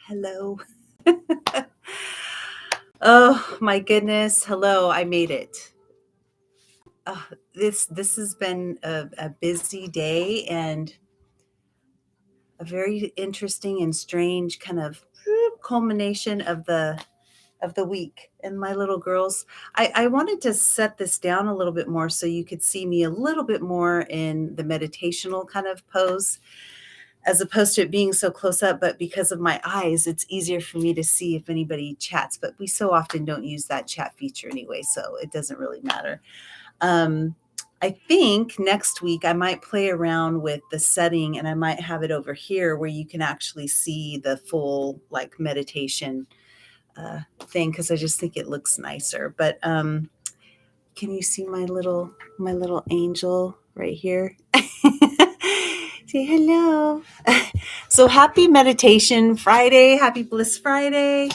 Hello. Oh my goodness. Hello. I made it. This has been a busy day and a very interesting and strange kind of culmination of the week. And my little girls, I wanted to set this down a little bit more so you could see me a little bit more in the meditational kind of pose as opposed to it being so close up. But because of my eyes, it's easier for me to see if anybody chats. But we so often don't use that chat feature anyway, so it doesn't really matter. Um, I think next week I might play around with the setting and I might have it over here where you can actually see the full like meditation thing because I just think it looks nicer. But can you see my little angel right here? Say hello. So happy Meditation Friday, happy Bliss Friday.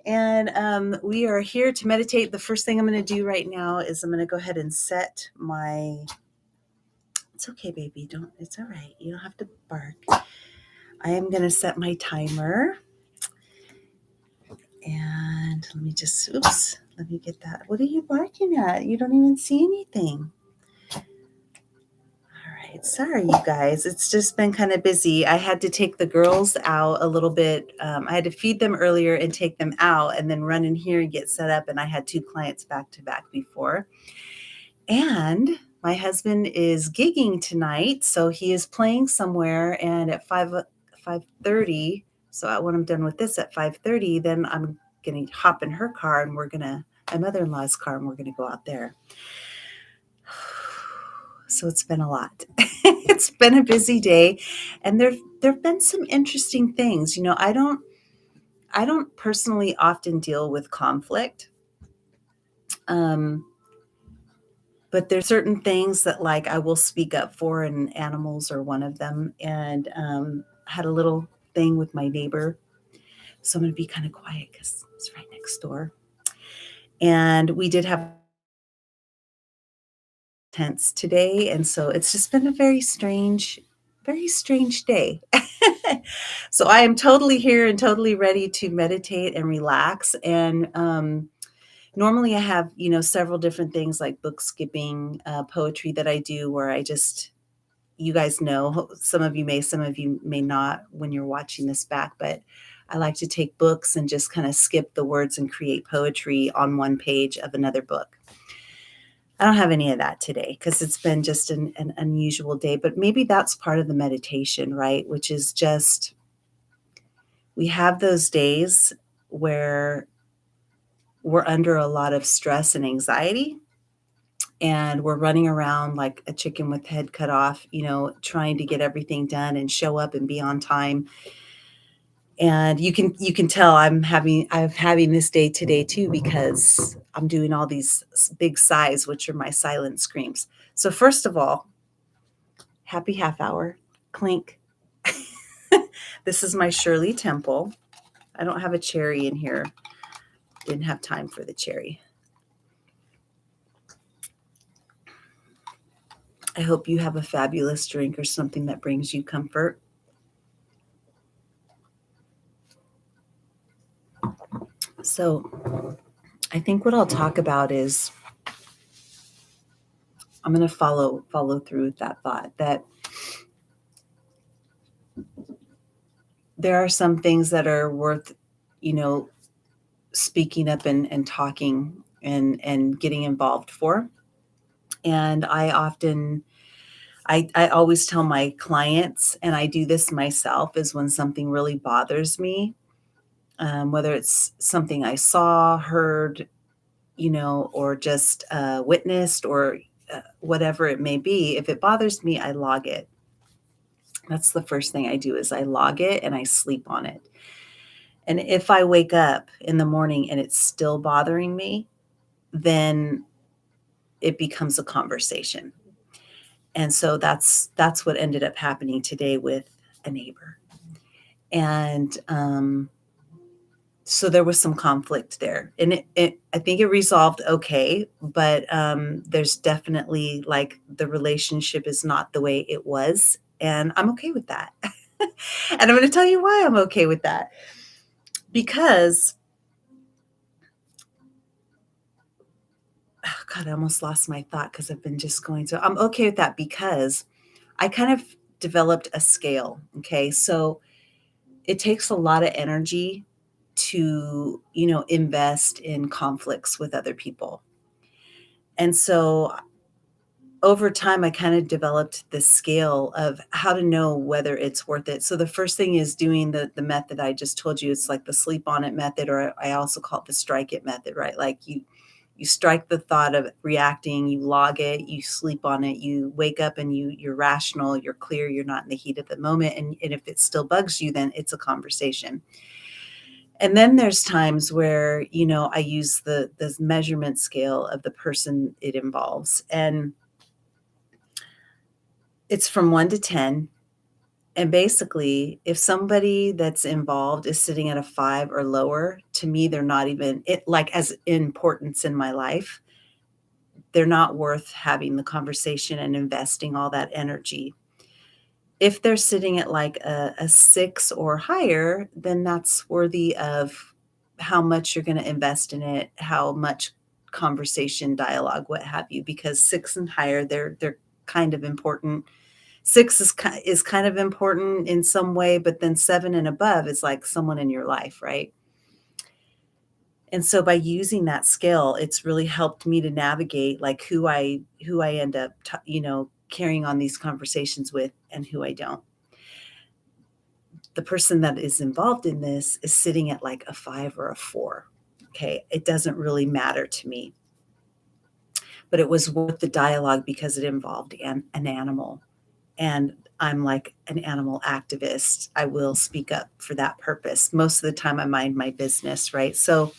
And we are here to meditate. The first thing I'm going to do right now is I'm going to go ahead and set my, it's okay, baby. It's all right. You don't have to bark. I am going to set my timer. And let me get that. What are you barking at? You don't even see anything. All right. Sorry, you guys. It's just been kind of busy. I had to take the girls out a little bit. I had to feed them earlier and take them out and then run in here and get set up. And I had 2 clients back to back before. And my husband is gigging tonight. So he is playing somewhere. And at 5:30, so when I'm done with this at 5:30, then I'm going to hop in her car and my mother-in-law's car, and we're going to go out there. So it's been a lot. It's been a busy day, and there've been some interesting things. You know, I don't personally often deal with conflict. But there's certain things that like I will speak up for, and animals are one of them. And had a little thing with my neighbor. So I'm going to be kind of quiet because it's right next door. And we did have tense today. And so it's just been a very strange day. So I am totally here and totally ready to meditate and relax. And normally I have, several different things like book skipping, poetry that I do where you guys know, some of you may not when you're watching this back, but I like to take books and just kind of skip the words and create poetry on one page of another book. I don't have any of that today because it's been just an unusual day, but maybe that's part of the meditation, right? Which is just, we have those days where we're under a lot of stress and anxiety and we're running around like a chicken with head cut off, trying to get everything done and show up and be on time. And you can tell I'm having this day today too because I'm doing all these big sighs, which are my silent screams. So first of all, happy half hour, clink. This is my Shirley Temple. I don't have a cherry in here. Didn't have time for the cherry. I hope you have a fabulous drink or something that brings you comfort. So I think what I'll talk about is I'm going to follow through with that thought that there are some things that are worth, speaking up and talking and getting involved for. And I always tell my clients, and I do this myself, is when something really bothers me, whether it's something I saw, heard, or just witnessed or whatever it may be, if it bothers me, I log it. That's the first thing I do is I log it and I sleep on it. And if I wake up in the morning and it's still bothering me, then it becomes a conversation. And so that's what ended up happening today with a neighbor. And so there was some conflict there. And I think it resolved okay, but there's definitely like the relationship is not the way it was. And I'm okay with that. And I'm going to tell you why I'm okay with that. because, oh God, I almost lost my thought because I've been just going. So I'm okay with that because I kind of developed a scale. Okay. So it takes a lot of energy to, invest in conflicts with other people. And so over time, I kind of developed this scale of how to know whether it's worth it. So the first thing is doing the method I just told you. It's like the sleep on it method, or I also call it the strike it method, right? Like you strike the thought of reacting, you log it, you sleep on it, you wake up and you're rational, you're clear, you're not in the heat of the moment. And if it still bugs you, then it's a conversation. And then there's times where, I use the measurement scale of the person it involves. And it's from 1 to 10. And basically, if somebody that's involved is sitting at a 5 or lower, to me, they're not even it like as importance in my life. They're not worth having the conversation and investing all that energy. If they're sitting at like a 6 or higher, then that's worthy of how much you're going to invest in it, how much conversation, dialogue, what have you, because 6 and higher, they're kind of important. 6 is kind of important in some way, but then 7 and above is like someone in your life, right? And so by using that scale, it's really helped me to navigate like who I end up carrying on these conversations with and who I don't. The person that is involved in this is sitting at like a 5 or a 4. Okay, it doesn't really matter to me, but it was worth the dialogue because it involved an animal. And I'm like an animal activist. I will speak up for that purpose. Most of the time, I mind my business, right? So,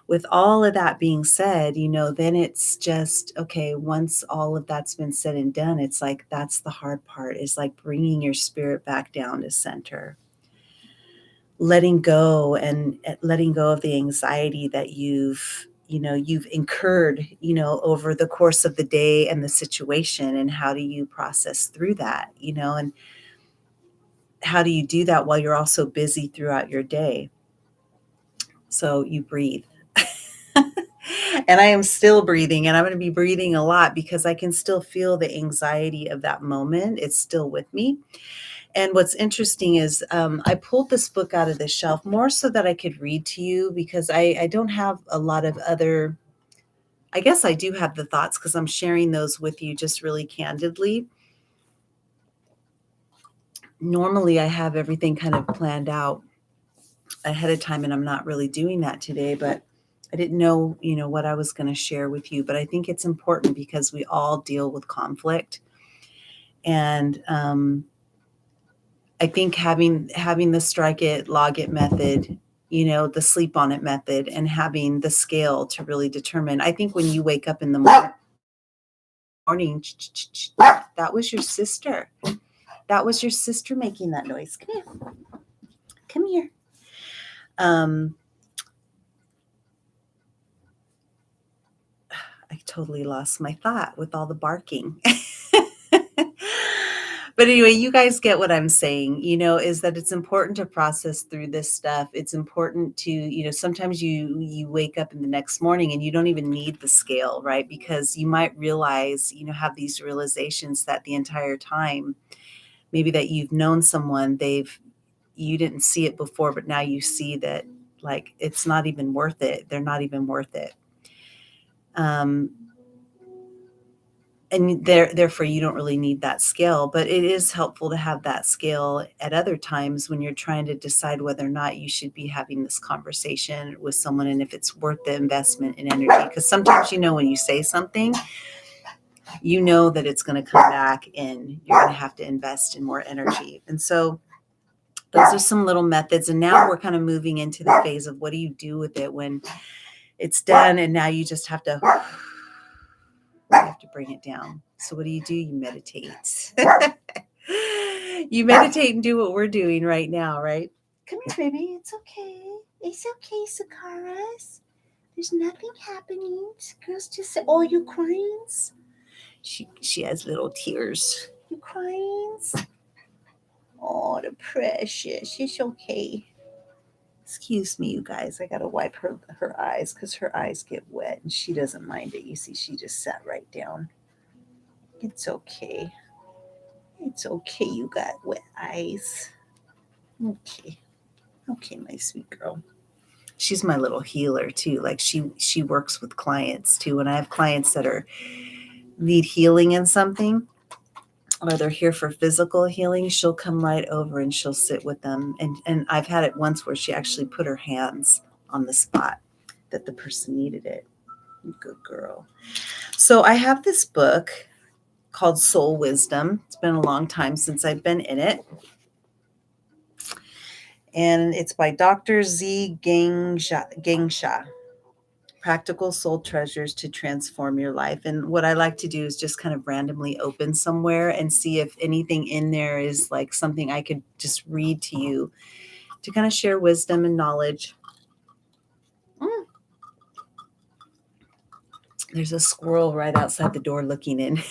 with all of that being said, then it's just okay. Once all of that's been said and done, it's like that's the hard part is like bringing your spirit back down to center, letting go and letting go of the anxiety that you've incurred over the course of the day and the situation, and how do you process through that, and how do you do that while you're also busy throughout your day? So you breathe. And I am still breathing, and I'm going to be breathing a lot because I can still feel the anxiety of that moment. It's still with me. And what's interesting is I pulled this book out of the shelf more so that I could read to you because I don't have a lot of other, I guess I do have the thoughts because I'm sharing those with you just really candidly. Normally, I have everything kind of planned out ahead of time, and I'm not really doing that today, but I didn't know, what I was going to share with you. But I think it's important because we all deal with conflict. And I think having the strike it, log it method, the sleep on it method, and having the scale to really determine. I think when you wake up in the morning, that was your sister. That was your sister making that noise. Come here. Come here. Um, I totally lost my thought with all the barking. But anyway, you guys get what I'm saying, is that it's important to process through this stuff. It's important to, sometimes you wake up in the next morning and you don't even need the scale, right? Because you might realize, have these realizations that the entire time, maybe that you've known someone, you didn't see it before, but now you see that like it's not even worth it. They're not even worth it. And therefore you don't really need that scale, but it is helpful to have that scale at other times when you're trying to decide whether or not you should be having this conversation with someone and if it's worth the investment in energy. Because sometimes, when you say something, that it's going to come back and you're going to have to invest in more energy. And so those are some little methods. And now we're kind of moving into the phase of what do you do with it when it's done, and now you just have to bring it down. So what do? You meditate. You meditate and do what we're doing right now, right? Come here, baby. It's okay. It's okay, Sakaras. There's nothing happening. Girls just say, oh, you crying? She has little tears. You crying? Oh, the precious. It's okay. Excuse me, you guys. I gotta wipe her eyes because her eyes get wet and she doesn't mind it. You see, she just sat right down. It's okay. It's okay. You got wet eyes. Okay. Okay, my sweet girl. She's my little healer too. Like she works with clients too. When I have clients that are need healing in something, or they're here for physical healing, she'll come right over and she'll sit with them. And I've had it once where she actually put her hands on the spot that the person needed it. Good girl. So I have this book called Soul Wisdom. It's been a long time since I've been in it. And it's by Dr. Z Gangsha. Practical Soul Treasures to Transform Your Life. And what I like to do is just kind of randomly open somewhere and see if anything in there is like something I could just read to you to kind of share wisdom and knowledge. There's a squirrel right outside the door looking in.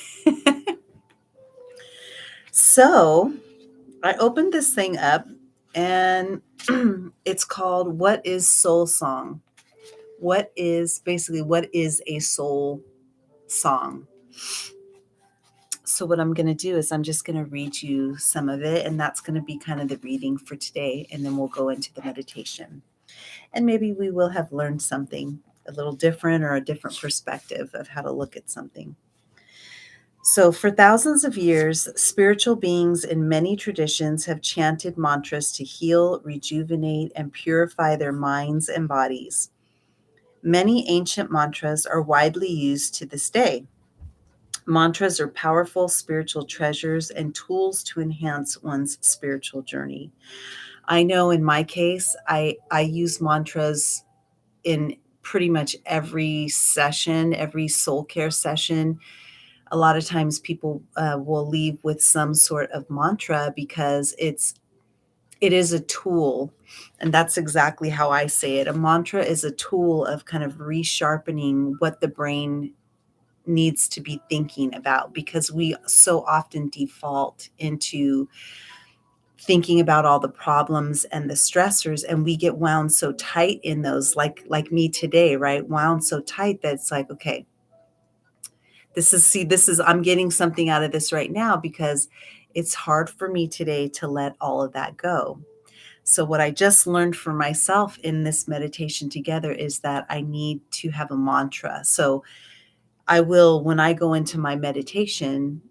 So I opened this thing up and it's called What is Soul Song? What is a soul song? So what I'm going to do is I'm just going to read you some of it, and that's going to be kind of the reading for today, and then we'll go into the meditation. And maybe we will have learned something a little different or a different perspective of how to look at something. So for thousands of years, spiritual beings in many traditions have chanted mantras to heal, rejuvenate, and purify their minds and bodies. Many ancient mantras are widely used to this day. Mantras are powerful spiritual treasures and tools to enhance one's spiritual journey. I know in my case, I use mantras in pretty much every session, every soul care session. A lot of times people will leave with some sort of mantra because it is a tool. And that's exactly how I say it. A mantra is a tool of kind of resharpening what the brain needs to be thinking about, because we so often default into thinking about all the problems and the stressors, and we get wound so tight in those, like me today, right? Wound so tight that it's like, okay, this is I'm getting something out of this right now because it's hard for me today to let all of that go. So what I just learned for myself in this meditation together is that I need to have a mantra. So I will, when I go into my meditation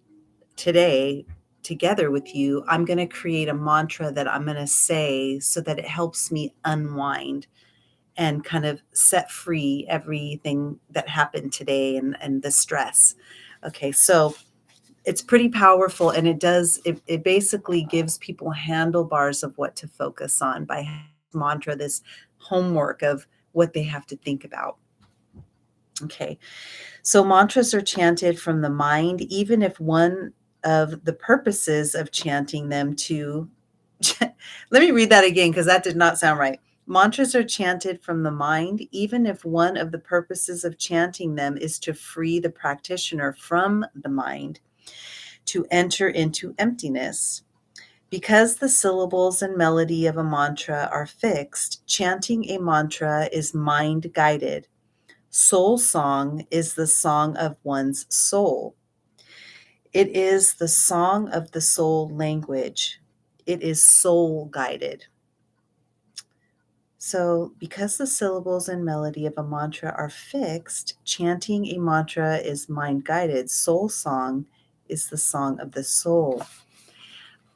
today together with you, I'm going to create a mantra that I'm going to say so that it helps me unwind and kind of set free everything that happened today and the stress. Okay, so it's pretty powerful, and it basically gives people handlebars of what to focus on by mantra, this homework of what they have to think about. Okay. So mantras are chanted from the mind, even if one of the purposes of chanting them to, let me read that again because that did not sound right. Mantras are chanted from the mind, even if one of the purposes of chanting them is to free the practitioner from the mind, to enter into emptiness. Because the syllables and melody of a mantra are fixed, chanting a mantra is mind guided. Soul song is the song of one's soul. It is the song of the soul language. It is soul guided. So, because the syllables and melody of a mantra are fixed, chanting a mantra is mind guided. Soul song is the song of the soul.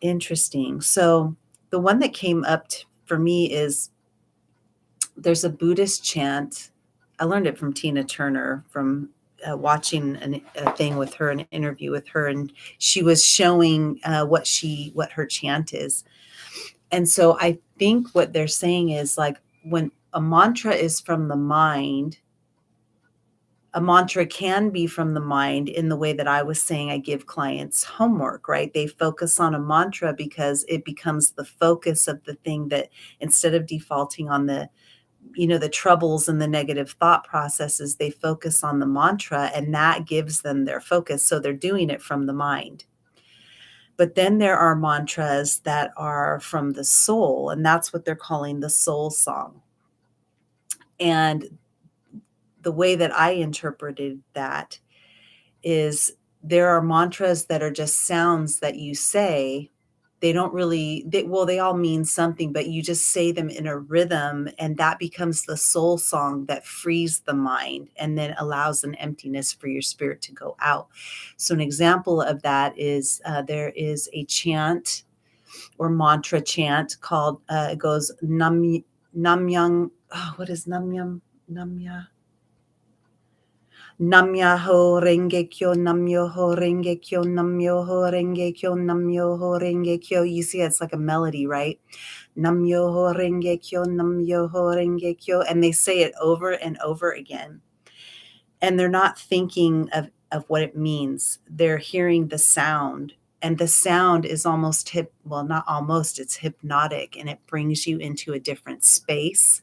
Interesting. So, the one that came up for me is there's a Buddhist chant. I learned it from Tina Turner from watching a thing with her, an interview with her, and she was showing what her chant is. And so I think what they're saying is like when a mantra is from the mind, a mantra can be from the mind in the way that I was saying I give clients homework, right? They focus on a mantra because it becomes the focus of the thing, that instead of defaulting on the troubles and the negative thought processes, they focus on the mantra and that gives them their focus. So they're doing it from the mind. But then there are mantras that are from the soul, and that's what they're calling the soul song. And the way that I interpreted that is there are mantras that are just sounds that you say. They don't really they all mean something, but you just say them in a rhythm, and that becomes the soul song that frees the mind and then allows an emptiness for your spirit to go out. So an example of that is, there is a chant or mantra chant called, it goes Namyang, oh, what is Namya? Namyoho Renge Kyo, Namyoho Renge Kyo, Namyoho Renge Kyo, Namyoho Renge Kyo. You see, it's like a melody, right? Namyoho Renge Kyo, Namyoho Renge Kyo. And they say it over and over again. And they're not thinking of what it means. They're hearing the sound. And the sound is almost well, not almost, it's hypnotic, and it brings you into a different space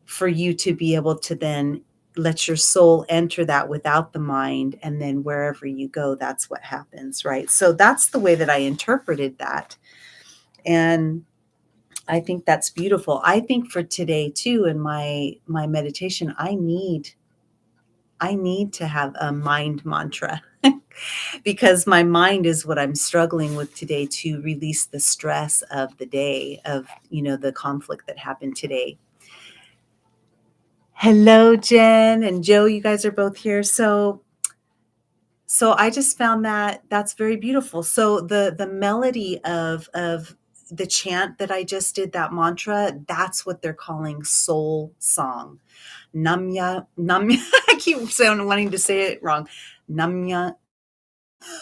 for you to be able to then let your soul enter that without the mind. And then wherever you go, that's what happens, right? So that's the way that I interpreted that. And I think that's beautiful. I think for today too, in my meditation, I need to have a mind mantra because my mind is what I'm struggling with today to release the stress of the day, of, the conflict that happened today. Hello, Jen and Joe. You guys are both here. So I just found that that's very beautiful. So the melody of the chant that I just did, that mantra, that's what they're calling soul song. Namya, namya. I keep wanting to say it wrong. Namya.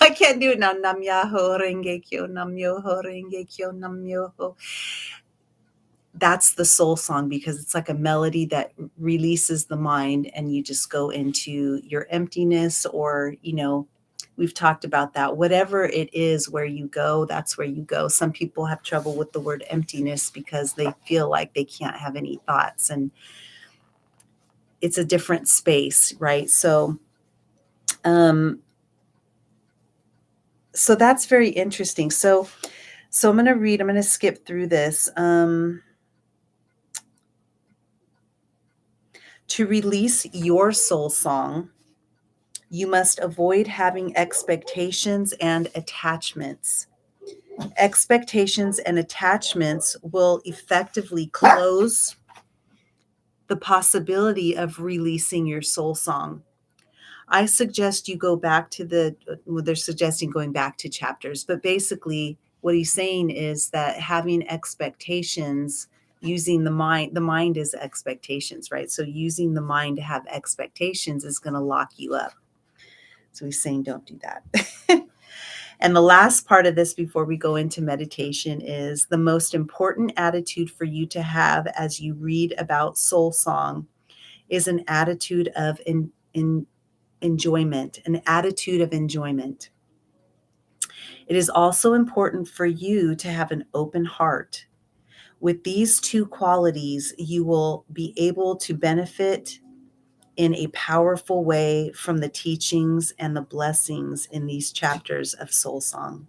I can't do it now. Namya ho renge kyo, namyo ho renge kyo, namyo ho. That's the soul song, because it's like a melody that releases the mind and you just go into your emptiness, or, we've talked about that. Whatever it is where you go, that's where you go. Some people have trouble with the word emptiness because they feel like they can't have any thoughts, and it's a different space, right? Um, so that's very interesting. So I'm going to skip through this. To release your soul song, you must avoid having expectations and attachments. Expectations and attachments will effectively close the possibility of releasing your soul song. I suggest you go back to they're suggesting going back to chapters, but basically what he's saying is that having expectations, using the mind is expectations, right? So using the mind to have expectations is going to lock you up. So he's saying don't do that. And the last part of this before we go into meditation is the most important attitude for you to have as you read about soul song is an attitude of enjoyment, an attitude of enjoyment. It is also important for you to have an open heart. With these two qualities, you will be able to benefit in a powerful way from the teachings and the blessings in these chapters of Soul Song.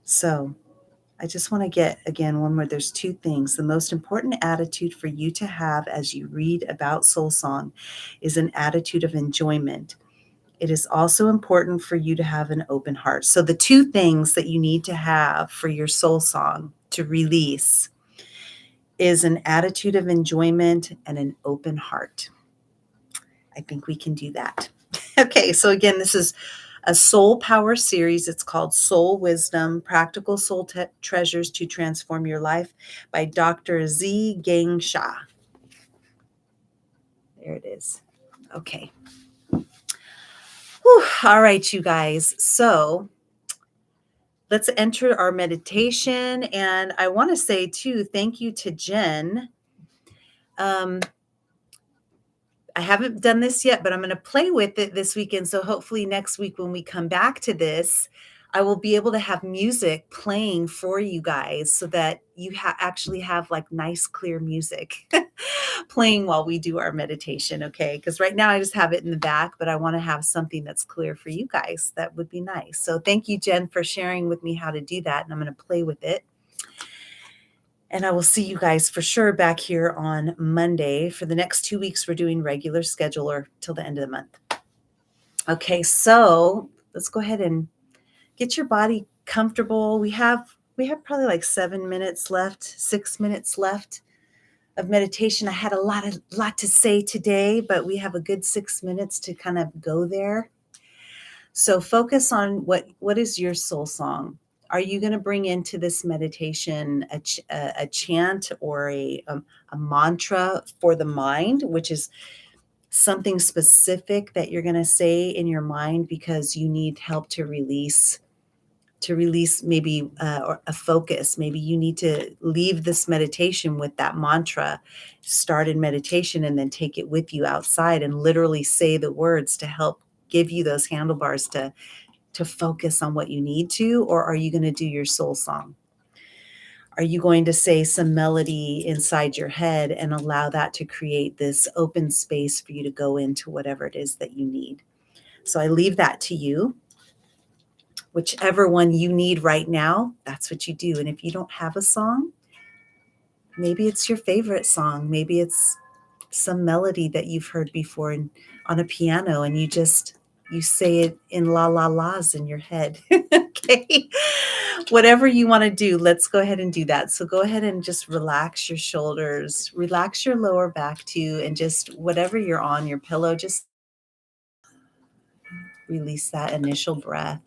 So I just want to get, again, one more. There's two things. The most important attitude for you to have as you read about Soul Song is an attitude of enjoyment. It is also important for you to have an open heart. So the two things that you need to have for your soul song to release is an attitude of enjoyment and an open heart. I think we can do that. Okay, so again, this is a soul power series. It's called Soul Wisdom, Practical Soul Treasures to Transform Your Life by Dr. Z. Gang Shah. There it is. Okay. Whew. All right, you guys. So let's enter our meditation. And I want to say, too, thank you to Jen. I haven't done this yet, but I'm going to play with it this weekend. So hopefully next week when we come back to this, I will be able to have music playing for you guys so that you actually have like nice, clear music playing while we do our meditation. Okay. Because right now I just have it in the back, but I want to have something that's clear for you guys. That would be nice. So thank you, Jen, for sharing with me how to do that. And I'm going to play with it. And I will see you guys for sure back here on Monday. For the next 2 weeks, we're doing regular scheduler till the end of the month. Okay, so let's go ahead and get your body comfortable. We have probably like 7 minutes left, 6 minutes left of meditation. I had a lot to say today, but we have a good 6 minutes to kind of go there. So focus on what is your soul song. Are you going to bring into this meditation a chant or a mantra for the mind, which is something specific that you're going to say in your mind because you need help to release maybe or a focus. Maybe you need to leave this meditation with that mantra, start in meditation and then take it with you outside and literally say the words to help give you those handlebars to focus on what you need to? Or are you going to do your soul song? Are you going to say some melody inside your head and allow that to create this open space for you to go into whatever it is that you need? So I leave that to you. Whichever one you need right now, that's what you do. And if you don't have a song, maybe it's your favorite song. Maybe it's some melody that you've heard before on a piano and you say it in la la la's in your head. Okay. Whatever you want to do, let's go ahead and do that. So go ahead and just relax your shoulders, relax your lower back too, and just whatever you're on, your pillow, just release that initial breath.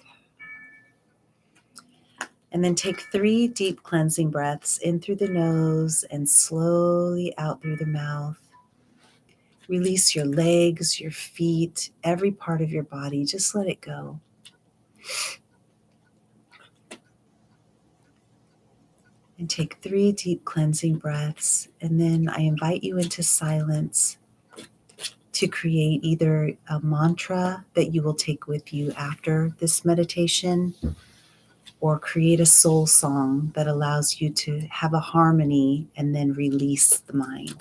And then take 3 deep cleansing breaths in through the nose and slowly out through the mouth. Release your legs, your feet, every part of your body. Just let it go. And take 3 deep cleansing breaths. And then I invite you into silence to create either a mantra that you will take with you after this meditation, or create a soul song that allows you to have a harmony and then release the mind.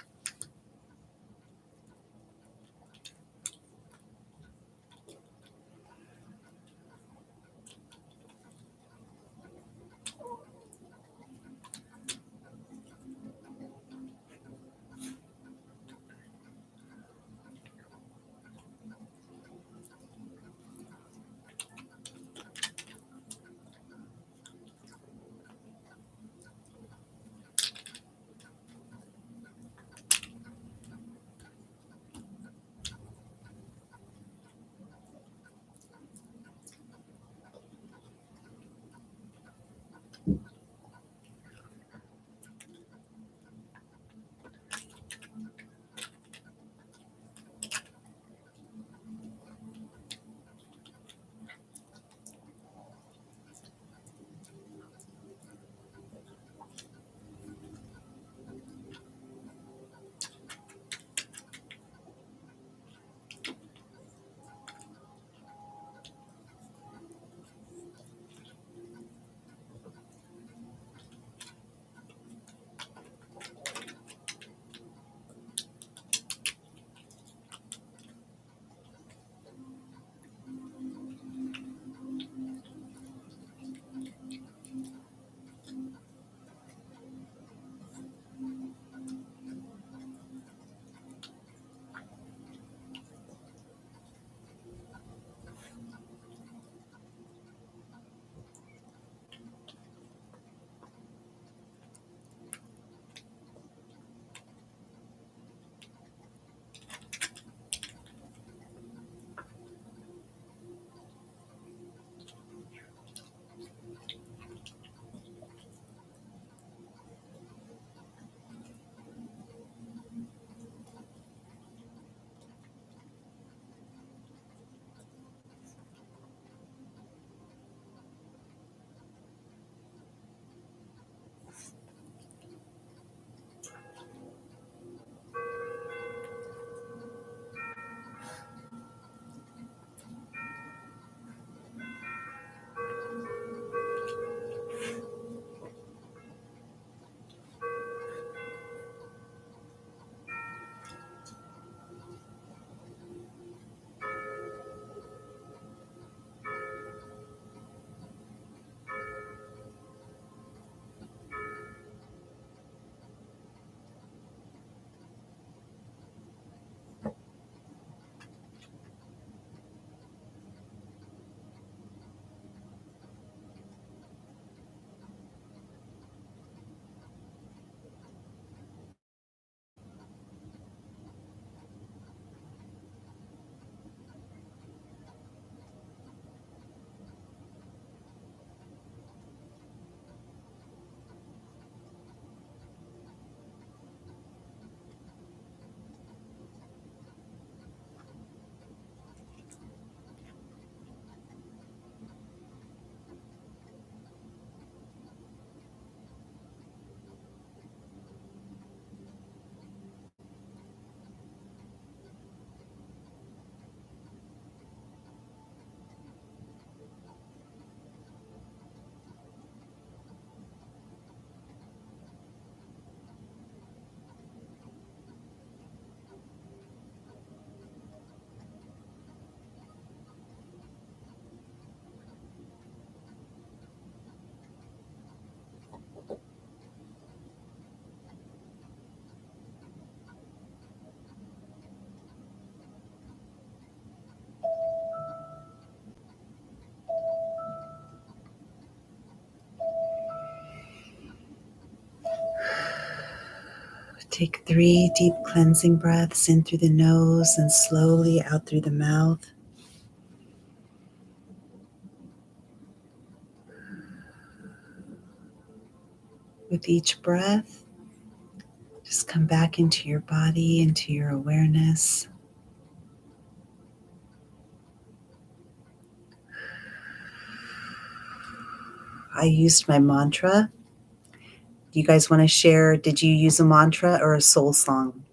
Take 3 deep cleansing breaths in through the nose and slowly out through the mouth. With each breath, just come back into your body, into your awareness. I used my mantra. Do you guys want to share? Did you use a mantra or a soul song?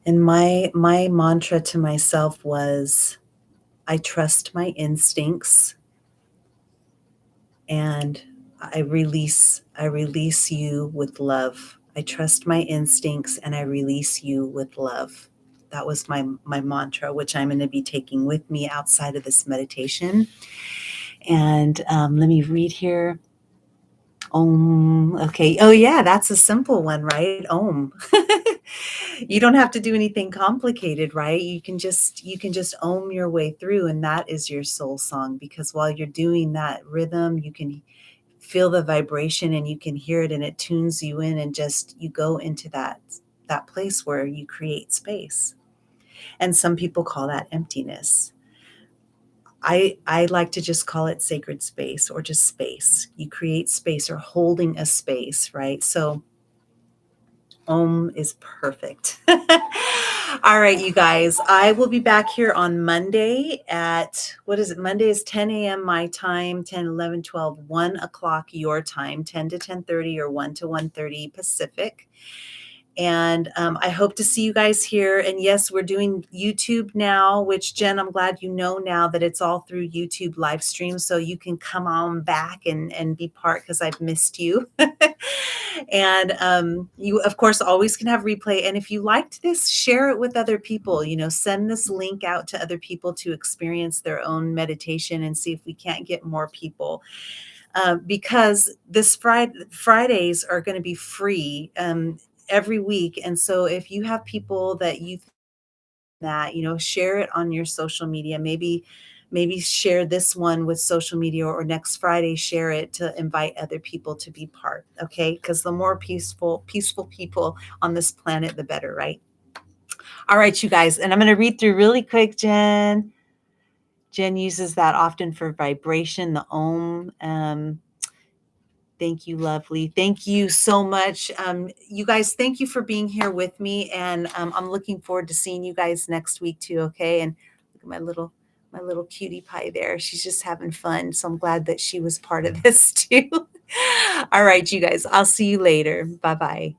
And my mantra to myself was, I trust my instincts and I release you with love. I trust my instincts and I release you with love. That was my mantra, which I'm going to be taking with me outside of this meditation. And let me read here. Om. Okay. Oh yeah, that's a simple one, right? Om. You don't have to do anything complicated, right? You can just om your way through, and that is your soul song. Because while you're doing that rhythm, you can feel the vibration and you can hear it, and it tunes you in, and just you go into that place where you create space. And some people call that emptiness. I like to just call it sacred space or just space. You create space or holding a space, right? So Om is perfect. All right, you guys, I will be back here on Monday at, what is it? Monday is 10 a.m. my time, 10, 11, 12, 1 o'clock your time, 10 to 10:30 or 1 to 1:30 Pacific. And I hope to see you guys here. And yes, we're doing YouTube now, which Jen, I'm glad you know now that it's all through YouTube live stream. So you can come on back and be part, because I've missed you. And you, of course, always can have replay. And if you liked this, share it with other people. Send this link out to other people to experience their own meditation and see if we can't get more people. Because this Fridays are going to be free every week. And so if you have people that share it on your social media. Maybe share this one with social media, or next Friday, share it to invite other people to be part. Okay. Because the more peaceful people on this planet, the better, right? All right, you guys. And I'm going to read through really quick, Jen. Jen uses that often for vibration, the Om. Thank you, lovely. Thank you so much. You guys, thank you for being here with me. And I'm looking forward to seeing you guys next week too. Okay. And look at my little cutie pie there. She's just having fun. So I'm glad that she was part of this too. All right, you guys, I'll see you later. Bye-bye.